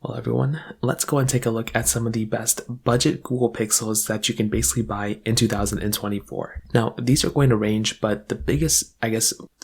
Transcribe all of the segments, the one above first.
Well, everyone, let's go and take a look at some of the best budget Google Pixels that you can basically buy in 2024. Now, these are going to range, but the biggest,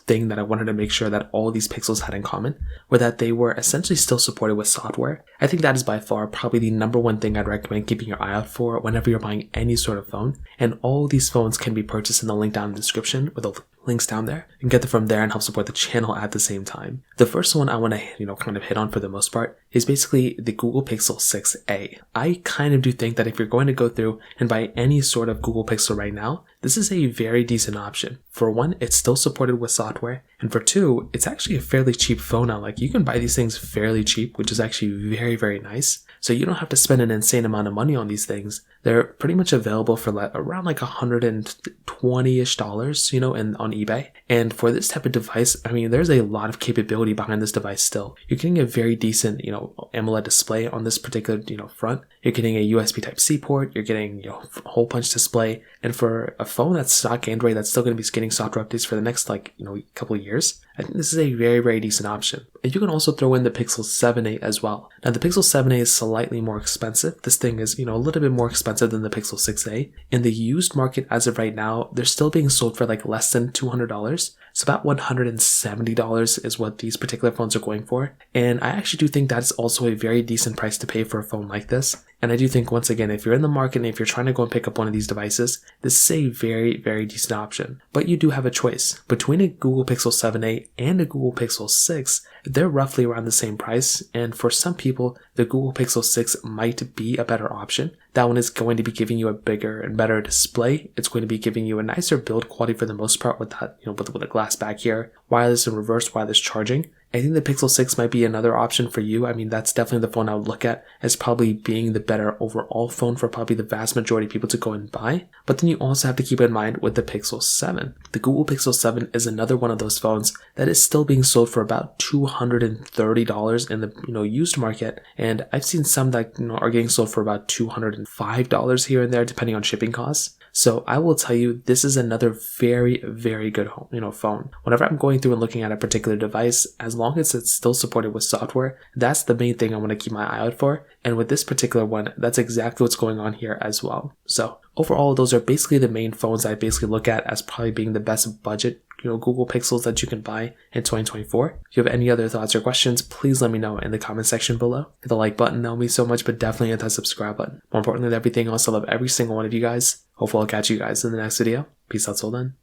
thing that I wanted to make sure that all of these Pixels had in common were that they were essentially still supported with software. I think that is by far probably the number one thing I'd recommend keeping your eye out for whenever you're buying any sort of phone. And all these phones can be purchased in the link down in the description with the links down there. You can get them from there and help support the channel at the same time. The first one I want to, kind of hit on for the most part is basically the Google Pixel 6a. I kind of do think that if you're going to go through and buy any sort of Google Pixel right now, this is a very decent option. For one, it's still supported with software. And for two, it's actually a fairly cheap phone now. Like, you can buy these things fairly cheap, which is actually very, very nice. So you don't have to spend an insane amount of money on these things. They're pretty much available for around like $120-ish, on eBay. And for this type of device, I mean, there's a lot of capability behind this device still. You're getting a very decent, AMOLED display on this particular, front. You're getting a USB Type-C port. You're getting, a hole punch display. And for a phone that's stock Android that's still going to be getting software updates for the next, couple of years, I think this is a very, very decent option. And you can also throw in the Pixel 7a as well. Now, the Pixel 7a is slightly more expensive. This thing is, a little bit more expensive than the Pixel 6a. In the used market as of right now, they're still being sold for less than $200. So about $170 is what these particular phones are going for. And I actually do think that's also a very decent price to pay for a phone like this. And I do think, once again, if you're in the market and if you're trying to go and pick up one of these devices, this is a very, very decent option. But you do have a choice. Between a Google Pixel 7a and a Google Pixel 6, they're roughly around the same price. And for some people, the Google Pixel 6 might be a better option. That one is going to be giving you a bigger and better display. It's going to be giving you a nicer build quality for the most part with that, with a glass back here, wireless and reverse wireless charging. I think the Pixel 6 might be another option for you. I mean, that's definitely the phone I would look at as probably being the better overall phone for probably the vast majority of people to go and buy. But then you also have to keep in mind with the Pixel 7. The Google Pixel 7 is another one of those phones that is still being sold for about $230 in the used market. And I've seen some that are getting sold for about $205 here and there, depending on shipping costs. So I will tell you, this is another very, very good phone. Whenever I'm going through and looking at a particular device, as long as it's still supported with software, that's the main thing I want to keep my eye out for. And with this particular one, that's exactly what's going on here as well. So overall, those are basically the main phones I basically look at as probably being the best budget Google Pixels that you can buy in 2024. If you have any other thoughts or questions, please let me know in the comment section below. Hit the like button, that will mean so much, but definitely hit that subscribe button. More importantly than everything else, I love every single one of you guys. Hopefully I'll catch you guys in the next video. Peace out till then.